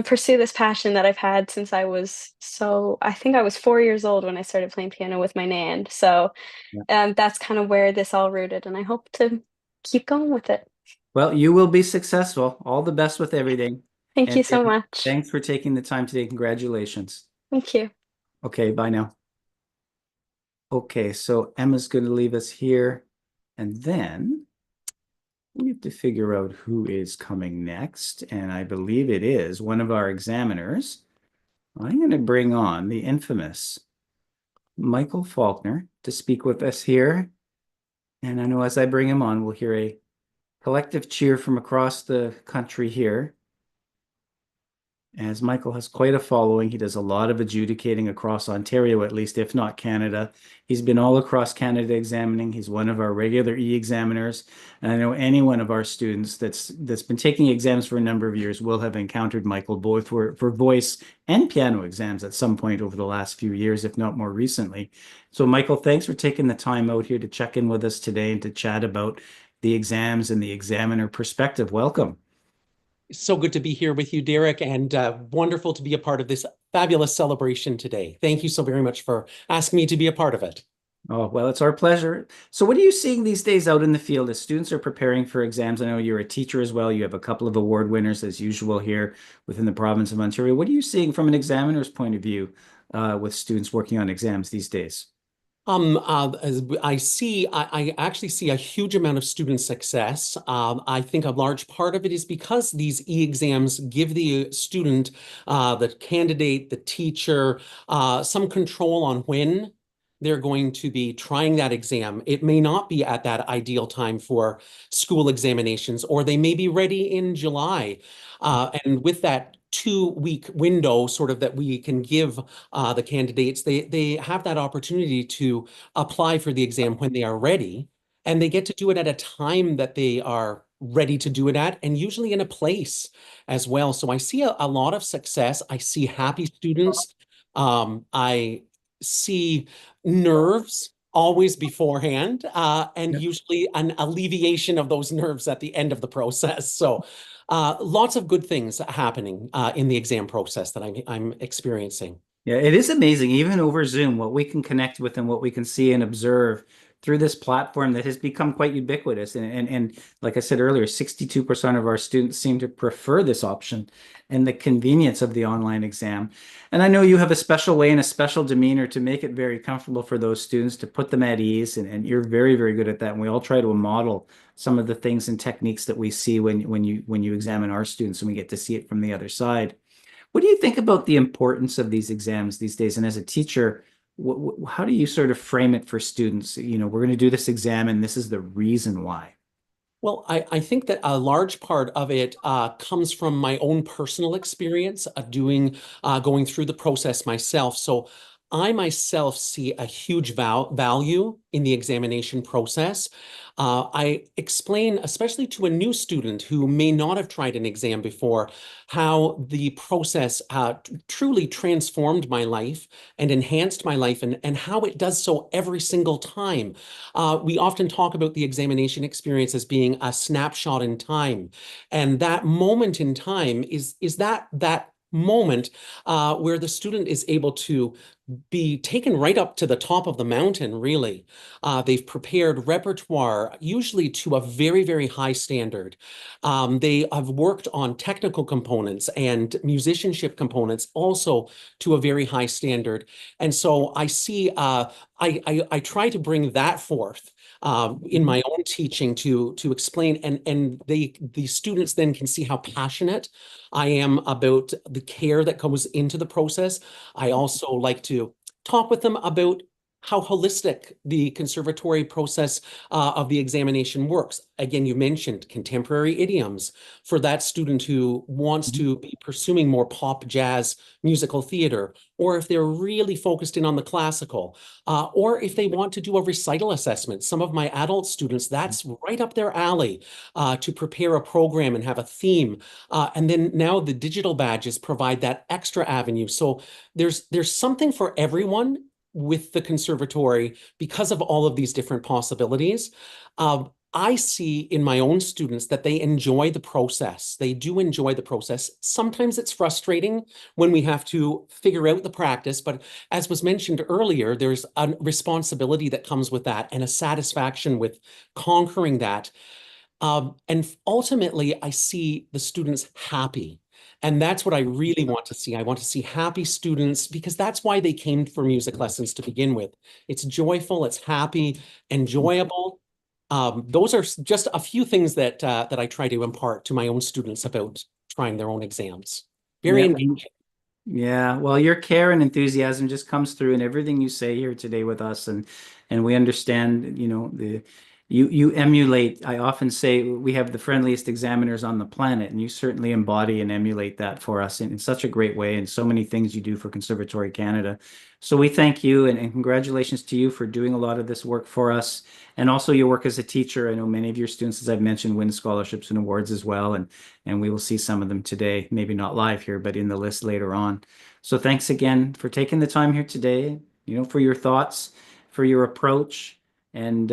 pursue this passion that I've had since I think I was 4 years old when I started playing piano with my nan. So that's kind of where this all rooted, and I hope to keep going with it. Well, you will be successful. All the best with everything. Thank you so And much. thanks for taking the time today. Congratulations. Thank you. Okay, bye now. Okay, so Emma's going to leave us here, and then we have to figure out who is coming next, and I believe it is one of our examiners. I'm going to bring on the infamous Michael Faulkner to speak with us here. And I know as I bring him on, we'll hear a collective cheer from across the country here. As Michael has quite a following, he does a lot of adjudicating across Ontario, at least, if not Canada. He's been all across Canada examining. He's one of our regular e-examiners. And I know any one of our students that's been taking exams for a number of years will have encountered Michael both for voice and piano exams at some point over the last few years, if not more recently. So Michael, thanks for taking the time out here to check in with us today and to chat about the exams and the examiner perspective. Welcome. So good to be here with you, Derek, and wonderful to be a part of this fabulous celebration today. Thank you so very much for asking me to be a part of it. Oh, well, it's our pleasure. So what are you seeing these days out in the field as students are preparing for exams? I know you're a teacher as well. You have a couple of award winners as usual here within the province of Ontario. What are you seeing from an examiner's point of view with students working on exams these days? As I actually see a huge amount of student success. I think a large part of it is because these e-exams give the student, the candidate, the teacher, some control on when they're going to be trying that exam. It may not be at that ideal time for school examinations, or they may be ready in July. And with that 2-week window sort of that we can give the candidates, they have that opportunity to apply for the exam when they are ready, and they get to do it at a time that they are ready to do it at, and usually in a place as well. So I see a lot of success. I see happy students. I see nerves always beforehand, and usually an alleviation of those nerves at the end of the process. So lots of good things happening in the exam process that I'm experiencing. Yeah, it is amazing, even over Zoom, what we can connect with and what we can see and observe through this platform that has become quite ubiquitous. And like I said earlier, 62% of our students seem to prefer this option and the convenience of the online exam. And I know you have a special way and a special demeanor to make it very comfortable for those students, to put them at ease, and you're very, very good at that. And we all try to model some of the things and techniques that we see when you examine our students, and we get to see it from the other side. What do you think about the importance of these exams these days? And as a teacher, how do you sort of frame it for students? You know, we're going to do this exam and this is the reason why. Well, I think that a large part of it comes from my own personal experience of going through the process myself. So I myself see a huge value in the examination process. I explain, especially to a new student who may not have tried an exam before, how the process truly transformed my life and enhanced my life, and how it does so every single time. We often talk about the examination experience as being a snapshot in time. And that moment in time is that moment where the student is able to be taken right up to the top of the mountain, really. They've prepared repertoire, usually to a very, very high standard. They have worked on technical components and musicianship components also to a very high standard. And so I see, I try to bring that forth in my own teaching to explain, and the students then can see how passionate I am about the care that goes into the process. I also like to talk with them about how holistic the conservatory process of the examination works. Again, you mentioned contemporary idioms for that student who wants to be pursuing more pop, jazz, musical theater, or if they're really focused in on the classical, or if they want to do a recital assessment. Some of my adult students, that's right up their alley to prepare a program and have a theme. And then now the digital badges provide that extra avenue. So there's something for everyone with the conservatory because of all of these different possibilities. I see in my own students that they enjoy the process. They do enjoy the process. Sometimes it's frustrating when we have to figure out the practice, but as was mentioned earlier, there's a responsibility that comes with that and a satisfaction with conquering that. And ultimately, I see the students happy. And that's what I really want to see. I want to see happy students because that's why they came for music lessons to begin with. It's joyful, it's happy, enjoyable. Those are just a few things that that I try to impart to my own students about trying their own exams. Very Yeah. engaging. Yeah, well, your care and enthusiasm just comes through in everything you say here today with us, and we understand, you know, you emulate. I often say we have the friendliest examiners on the planet, and you certainly embody and emulate that for us in such a great way, and so many things you do for Conservatory Canada. So we thank you and congratulations to you for doing a lot of this work for us, and also your work as a teacher. I know many of your students, as I've mentioned, win scholarships and awards as well, and we will see some of them today, maybe not live here, but in the list later on. So thanks again for taking the time here today, you know, for your thoughts, for your approach, and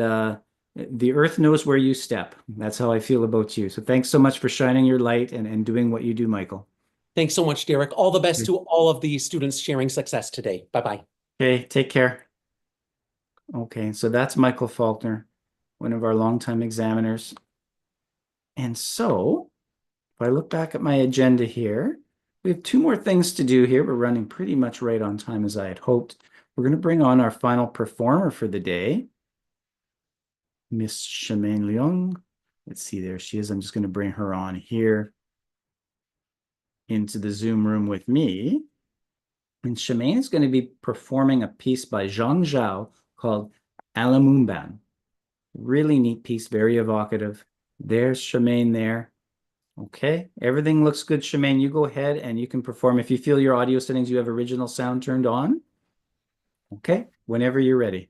the earth knows where you step. That's how I feel about you. So thanks so much for shining your light and doing what you do, Michael. Thanks so much, Derek. All the best to all of the students sharing success today. Bye-bye. Okay, take care. Okay, so that's Michael Faulkner, one of our longtime examiners. And so, if I look back at my agenda here, we have two more things to do here. We're running pretty much right on time as I had hoped. We're going to bring on our final performer for the day, Miss Chamaine Leung. Let's see, there she is. I'm just going to bring her on here into the Zoom room with me. And Chamaine is going to be performing a piece by Zhang Zhao called Alamumban. Really neat piece, very evocative. There's Chamaine there. Okay, everything looks good, Chamaine. You go ahead and you can perform. If you feel your audio settings, you have original sound turned on. Okay, whenever you're ready.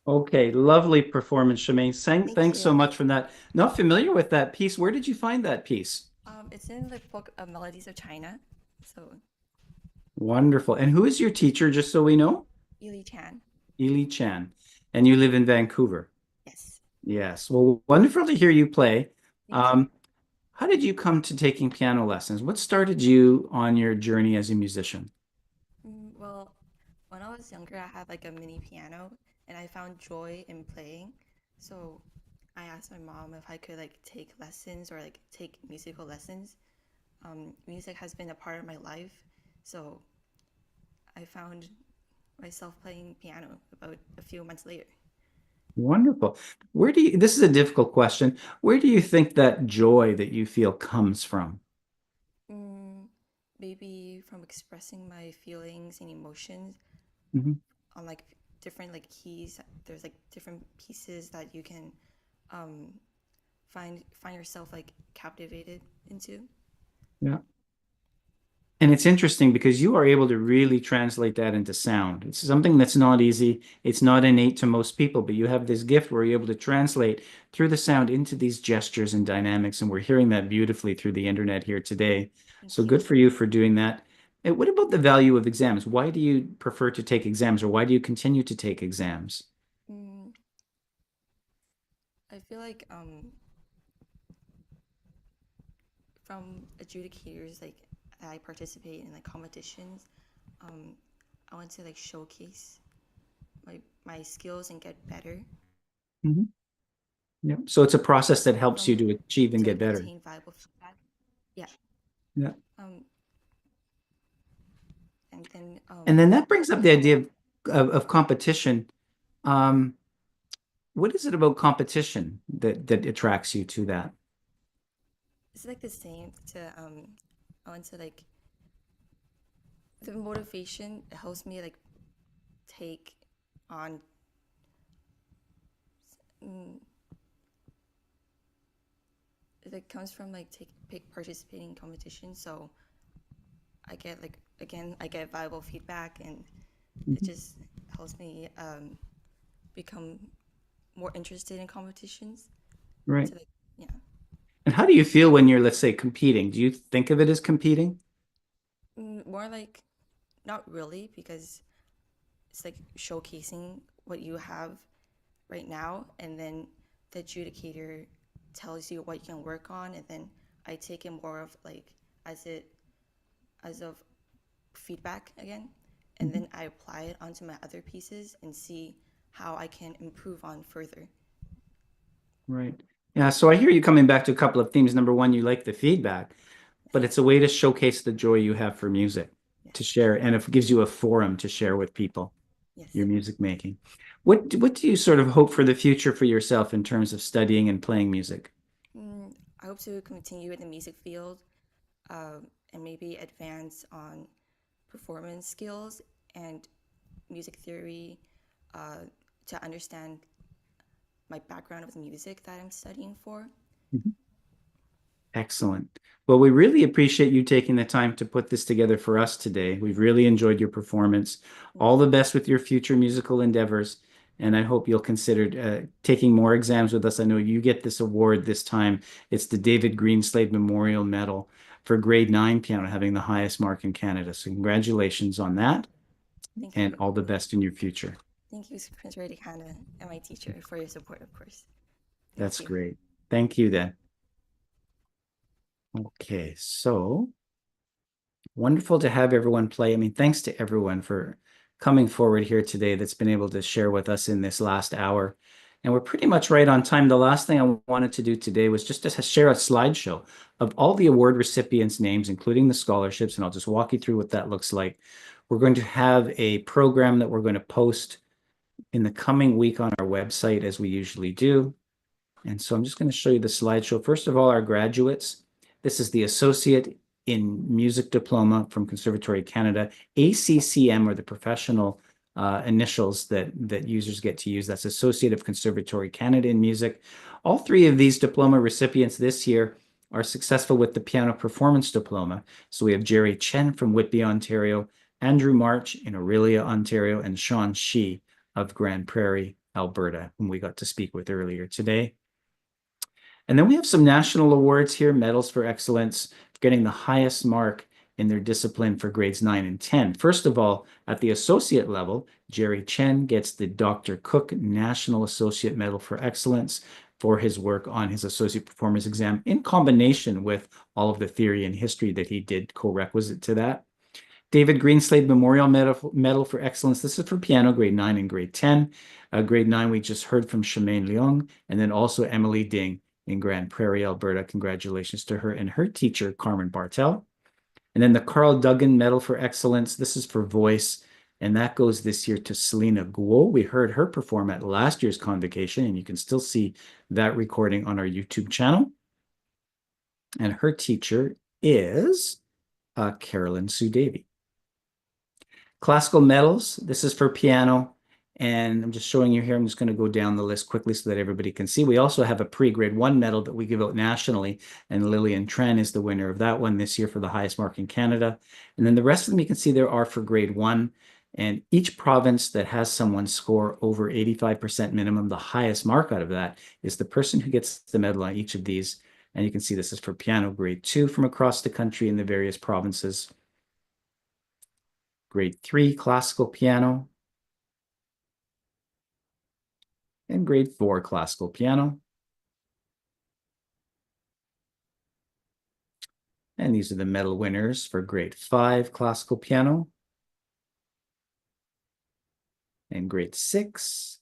Okay, lovely performance, Chamaine. Thanks so much for that. Not familiar with that piece. Where did you find that piece? It's in the book of Melodies of China. So Wonderful. And who is your teacher, just so we know? Ely Chan. Ely Chan. And you live in Vancouver. Yes. Yes. Well, wonderful to hear you play. Thank you. How did you come to taking piano lessons? What started you on your journey as a musician? Well, when I was younger, I had like a mini piano and I found joy in playing. So I asked my mom if I could like take lessons or like take musical lessons. Music has been a part of my life. So I found myself playing piano about a few months later. Wonderful. This is a difficult question. Where do you think that joy that you feel comes from? Maybe from expressing my feelings and emotions Mhm. on like different like keys. There's like different pieces that you can find yourself like captivated into. Yeah. And it's interesting because you are able to really translate that into sound. It's something that's not easy. It's not innate to most people, but you have this gift where you're able to translate through the sound into these gestures and dynamics. And we're hearing that beautifully through the internet here today. So good for you for doing that. And what about the value of exams? Why do you prefer to take exams, or why do you continue to take exams? I feel like from adjudicators, like I participate in like competitions. I want to like showcase my skills and get better. Yeah. So it's a process that helps you to achieve and to get like, better. obtain viable feedback. Yeah. Yeah. And then that brings up the idea of competition. What is it about competition that attracts you to that? It's like the same to I want to like the motivation helps me like take on it comes from like participating in competitions, so I get like I get valuable feedback, and it just helps me become more interested in competitions. Right. So, like, yeah. And how do you feel when you're, let's say, competing? Do you think of it as competing? More like not really, because it's like showcasing what you have right now, and then the adjudicator tells you what you can work on, and then I take it more of like as of feedback again, and then I apply it onto my other pieces and see how I can improve on further. Right. Yeah. So I hear you coming back to a couple of themes. Number one, you like the feedback, but it's a way to showcase the joy you have for music, to share, and it gives you a forum to share with people your music making. What do you sort of hope for the future for yourself in terms of studying and playing music? I hope to continue in the music field, and maybe advance on performance skills and music theory, to understand my background of the music that I'm studying for. Excellent. Well, we really appreciate you taking the time to put this together for us today. We've really enjoyed your performance. All the best with your future musical endeavors, and I hope you'll consider taking more exams with us. I know you get this award this time. It's the David Greenslade Memorial Medal for grade 9 piano, having the highest mark in Canada. So congratulations on that. Thank and you. all the best in your future. Thank you, Conservatory Canada, and my teacher for your support, of course. That's great. Thank you then. Okay, so wonderful to have everyone play. I mean, thanks to everyone for coming forward here today that's been able to share with us in this last hour. And we're pretty much right on time. The last thing I wanted to do today was just to share a slideshow of all the award recipients' names, including the scholarships, and I'll just walk you through what that looks like. We're going to have a program that we're going to post in the coming week on our website, as we usually do. And so I'm just going to show you the slideshow. First of all, our graduates. This is the Associate in Music Diploma from Conservatory Canada. ACCM, or the professional initials that users get to use. That's Associate of Conservatory Canada in Music. All three of these diploma recipients this year are successful with the Piano Performance Diploma. So we have Jerry Chen from Whitby, Ontario, Andrew March in Orillia, Ontario, and Shaun Shi of Grand Prairie, Alberta, whom we got to speak with earlier today. And then we have some national awards here, medals for excellence, getting the highest mark in their discipline for grades 9 and 10. First of all, at the associate level, Jerry Chen gets the Dr. Cook National Associate Medal for Excellence for his work on his associate performance exam in combination with all of the theory and history that he did co-requisite to that. David Greenslade Memorial Medal for Excellence. This is for piano, grade 9 and grade 10. Grade 9, we just heard from Chamaine Leung, and then also Emily Ding in Grand Prairie, Alberta. Congratulations to her and her teacher, Carmen Bartel. And then the Carl Duggan Medal for Excellence. This is for voice, and that goes this year to Selena Guo. We heard her perform at last year's convocation, and you can still see that recording on our YouTube channel. And her teacher is Carolyn Sue Davy. Classical medals, this is for piano, and I'm just showing you here. I'm just going to go down the list quickly so that everybody can see. We also have a pre-grade 1 medal that we give out nationally, and Lillian Tran is the winner of that one this year for the highest mark in Canada. And then the rest of them you can see there are for grade 1, and each province that has someone score over 85% minimum, the highest mark out of that is the person who gets the medal on each of these. And you can see this is for piano grade 2 from across the country in the various provinces. Grade 3 classical piano, and grade 4 classical piano. And these are the medal winners for grade 5 classical piano and grade 6.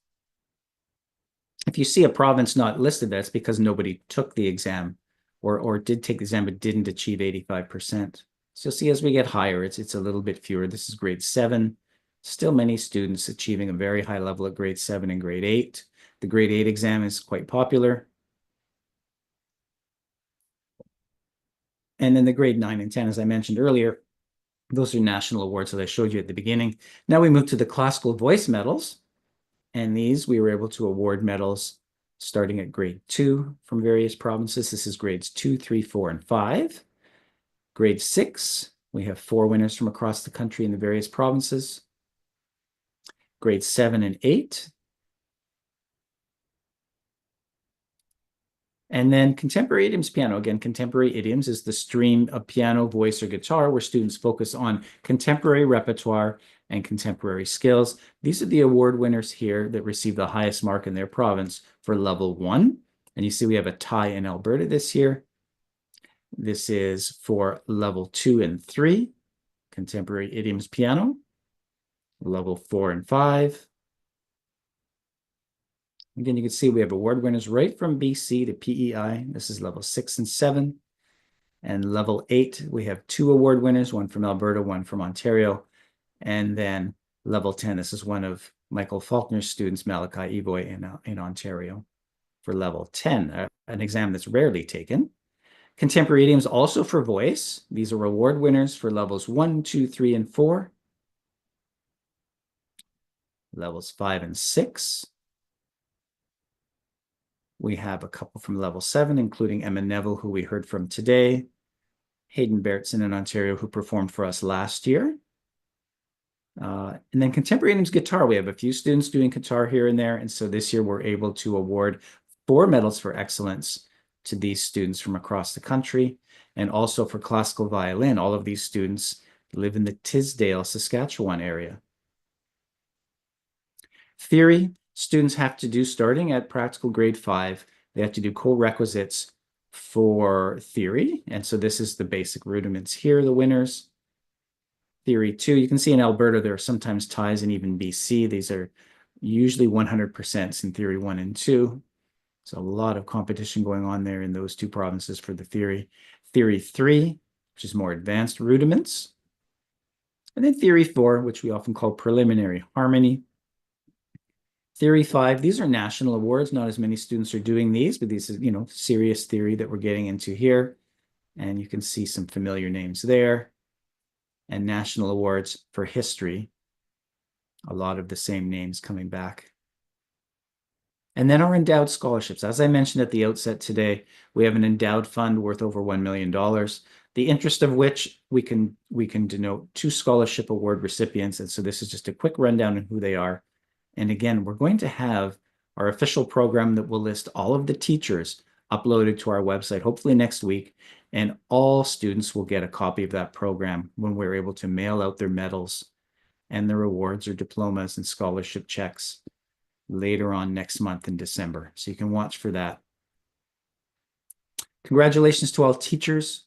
If you see a province not listed, that's because nobody took the exam or did take the exam but didn't achieve 85%. So you'll see as we get higher, it's a little bit fewer. This is grade 7. Still many students achieving a very high level at grade 7 and grade 8. The grade 8 exam is quite popular. And then the grade 9 and 10, as I mentioned earlier, those are national awards that I showed you at the beginning. Now we move to the classical voice medals. And these we were able to award medals starting at grade 2 from various provinces. This is grades 2, 3, 4, and 5. Grade 6, we have 4 winners from across the country in the various provinces. Grade 7 and 8. And then contemporary idioms piano. Again, contemporary idioms is the stream of piano, voice, or guitar where students focus on contemporary repertoire and contemporary skills. These are the award winners here that receive the highest mark in their province for level 1. And you see we have a tie in Alberta this year. This is for level 2 and 3, contemporary idioms piano, level 4 and 5. Again, you can see we have award winners right from BC to PEI. This is level 6 and 7. And level 8, we have 2 award winners, one from Alberta, one from Ontario. And then level 10, this is one of Michael Faulkner's students, Malachi Evoy in Ontario for level 10, an exam that's rarely taken. Contemporary idioms also for voice. These are award winners for levels 1, 2, 3, and 4. Levels 5 and 6. We have a couple from level 7, including Emma Neville, who we heard from today. Hayden Bertson in Ontario, who performed for us last year. And then contemporary idioms guitar. We have a few students doing guitar here and there. And so this year we're able to award 4 medals for excellence to these students from across the country. And also for classical violin, all of these students live in the Tisdale, Saskatchewan area. Theory, students have to do starting at practical grade 5. They have to do co-requisites for theory. And so this is the basic rudiments here, the winners. Theory 2, you can see in Alberta, there are sometimes ties in even BC. These are usually 100% in theory 1 and 2. So a lot of competition going on there in those 2 provinces for the theory. Theory 3, which is more advanced rudiments. And then theory 4, which we often call preliminary harmony. Theory 5, these are national awards. Not as many students are doing these, but these is, serious theory that we're getting into here. And you can see some familiar names there. And national awards for history. A lot of the same names coming back. And then our endowed scholarships. As I mentioned at the outset today, we have an endowed fund worth over $1 million, the interest of which we can denote 2 scholarship award recipients. And so this is just a quick rundown on who they are. And again, we're going to have our official program that will list all of the teachers uploaded to our website, hopefully next week. And all students will get a copy of that program when we're able to mail out their medals and their awards or diplomas and scholarship checks later on next month in December. So you can watch for that. Congratulations to all teachers.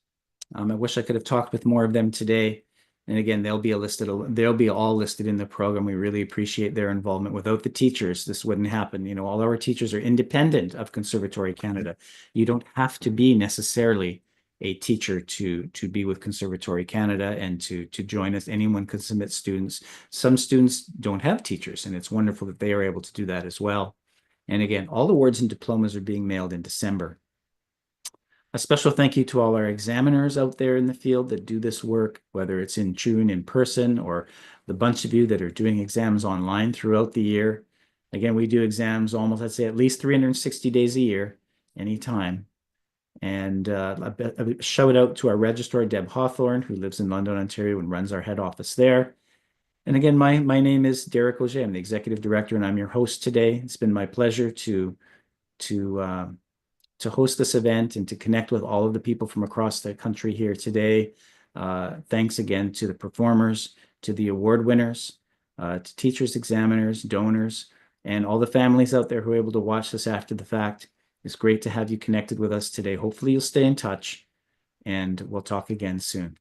I wish I could have talked with more of them today. And again, they'll be all listed in the program. We really appreciate their involvement. Without the teachers, this wouldn't happen. You know, all our teachers are independent of Conservatory Canada. You don't have to be necessarily a teacher to be with Conservatory Canada and to join us. Anyone can submit students. Some students don't have teachers, and it's wonderful that they are able to do that as well. And again, all awards and diplomas are being mailed in December. A special thank you to all our examiners out there in the field that do this work, whether it's in June in person or the bunch of you that are doing exams online throughout the year. Again, we do exams almost, I'd say, at least 360 days a year, anytime. And a shout out to our registrar, Deb Hawthorne, who lives in London, Ontario, and runs our head office there. And again, my name is Derek Auger. I'm the executive director, and I'm your host today. It's been my pleasure to host this event and to connect with all of the people from across the country here today. Thanks again to the performers, to the award winners, to teachers, examiners, donors, and all the families out there who are able to watch this after the fact. It's great to have you connected with us today. Hopefully you'll stay in touch, and we'll talk again soon.